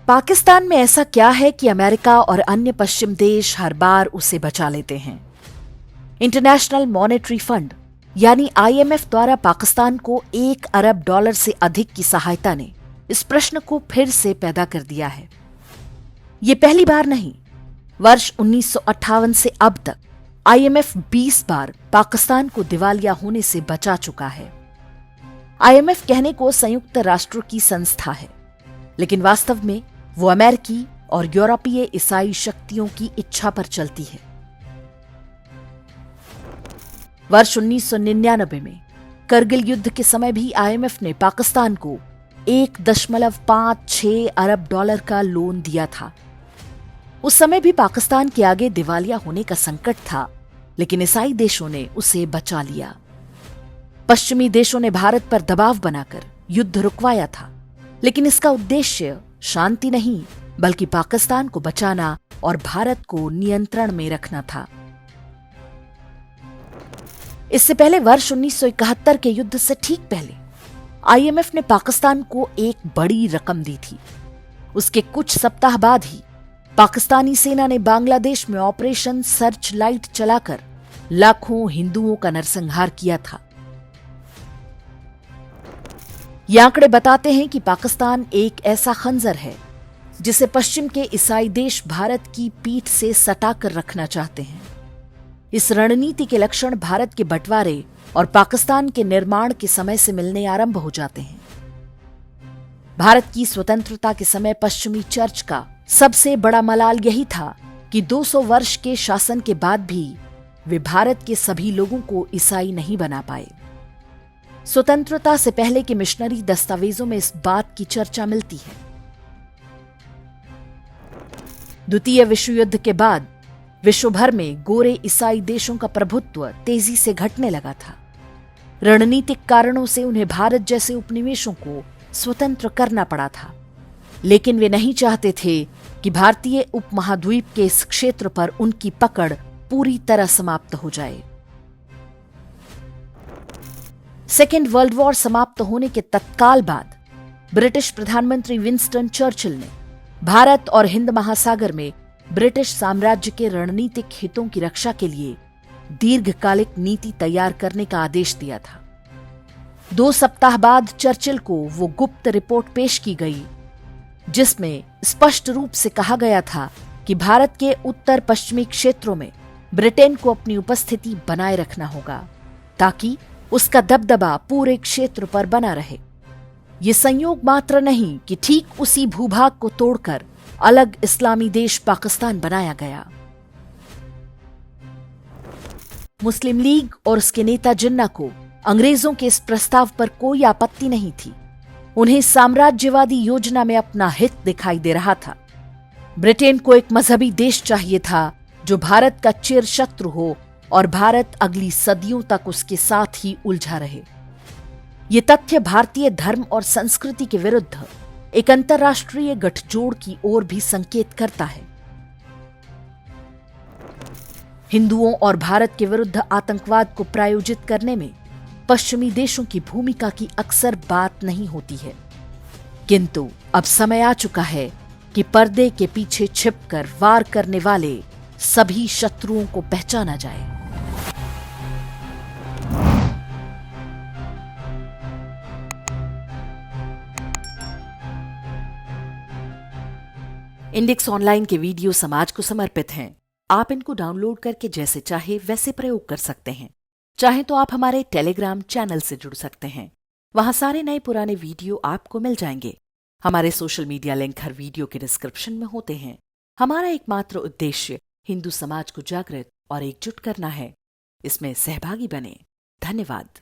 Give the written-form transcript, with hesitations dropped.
पाकिस्तान में ऐसा क्या है कि अमेरिका और अन्य पश्चिम देश हर बार उसे बचा लेते हैं? इंटरनेशनल मॉनेटरी फंड यानी IMF द्वारा पाकिस्तान को $1 अरब से अधिक की सहायता ने इस प्रश्न को फिर से पैदा कर दिया है। ये पहली बार नहीं, वर्ष 1958 से अब तक IMF 20 बार पाकिस्तान को दिवालिया होने से बचा चुका है। IMF कहने को संयुक्त राष्ट्रों की संस्था है, लेकिन वास्तव में वो अमेरिकी और यूरोपीय ईसाई शक्तियों की इच्छा पर चलती है। वर्ष 1999 में करगिल युद्ध के समय भी IMF ने पाकिस्तान को $1.56 अरब का लोन दिया था। उस समय भी पाकिस्तान के आगे दिवालिया होने का संकट था, लेकिन ईसाई देशों ने उसे बचा लिया। पश्चिमी देशों ने भारत पर दबाव बनाकर युद्ध रुकवाया था, लेकिन इसका उद्देश्य शांति नहीं बल्कि पाकिस्तान को बचाना और भारत को नियंत्रण में रखना था। इससे पहले वर्ष 1971 के युद्ध से ठीक पहले IMF ने पाकिस्तान को एक बड़ी रकम दी थी। उसके कुछ सप्ताह बाद ही पाकिस्तानी सेना ने बांग्लादेश में ऑपरेशन सर्च लाइट चलाकर लाखों हिंदुओं का नरसंहार किया था। ये आंकड़े बताते हैं कि पाकिस्तान एक ऐसा खंजर है जिसे पश्चिम के ईसाई देश भारत की पीठ से सटाकर रखना चाहते हैं। इस रणनीति के लक्षण भारत के बंटवारे और पाकिस्तान के निर्माण के समय से मिलने आरंभ हो जाते हैं। भारत की स्वतंत्रता के समय पश्चिमी चर्च का सबसे बड़ा मलाल यही था कि 200 वर्ष के शासन के बाद भी वे भारत के सभी लोगों को ईसाई नहीं बना पाए। स्वतंत्रता से पहले के मिशनरी दस्तावेजों में इस बात की चर्चा मिलती है। द्वितीय विश्व युद्ध के बाद विश्व भर में गोरे ईसाई देशों का प्रभुत्व तेजी से घटने लगा था। रणनीतिक कारणों से उन्हें भारत जैसे उपनिवेशों को स्वतंत्र करना पड़ा था, लेकिन वे नहीं चाहते थे कि भारतीय उपमहाद्वीप के इस क्षेत्र पर उनकी पकड़ पूरी तरह समाप्त हो जाए। सेकेंड वर्ल्ड वॉर समाप्त होने के तत्काल बाद ब्रिटिश प्रधानमंत्री विंस्टन चर्चिल ने भारत और हिंद महासागर में ब्रिटिश साम्राज्य के रणनीतिक हितों की रक्षा के लिए दीर्घकालिक नीति तैयार करने का आदेश दिया था। 2 सप्ताह बाद चर्चिल को वो गुप्त रिपोर्ट पेश की गई जिसमें स्पष्ट रूप से कहा गया था कि भारत के उत्तर पश्चिमी क्षेत्रों में ब्रिटेन को अपनी उपस्थिति बनाए रखना होगा ताकि उसका दबदबा पूरे क्षेत्र पर बना रहे। ये संयोग मात्र नहीं कि ठीक उसी भूभाग को तोड़कर अलग इस्लामी देश पाकिस्तान बनाया गया। मुस्लिम लीग और उसके नेता जिन्ना को अंग्रेजों के इस प्रस्ताव पर कोई आपत्ति नहीं थी। उन्हें साम्राज्यवादी योजना में अपना हित दिखाई दे रहा था। ब्रिटेन को एक मजहबी देश चाहिए था जो भारत का चिर शत्रु हो और भारत अगली सदियों तक उसके साथ ही उलझा रहे। ये तथ्य भारतीय धर्म और संस्कृति के विरुद्ध एक अंतर्राष्ट्रीय गठजोड़ की ओर भी संकेत करता है। हिंदुओं और भारत के विरुद्ध आतंकवाद को प्रायोजित करने में पश्चिमी देशों की भूमिका की अक्सर बात नहीं होती है, किंतु अब समय आ चुका है कि पर्दे के पीछे छिपकर वार करने वाले सभी शत्रुओं को पहचाना जाए। इंडेक्स ऑनलाइन के वीडियो समाज को समर्पित हैं। आप इनको डाउनलोड करके जैसे चाहे वैसे प्रयोग कर सकते हैं। चाहे तो आप हमारे टेलीग्राम चैनल से जुड़ सकते हैं। वहां सारे नए पुराने वीडियो आपको मिल जाएंगे। हमारे सोशल मीडिया लिंक हर वीडियो के डिस्क्रिप्शन में होते हैं। हमारा एकमात्र उद्देश्य हिंदू समाज को जागृत और एकजुट करना है। इसमें सहभागी बने। धन्यवाद।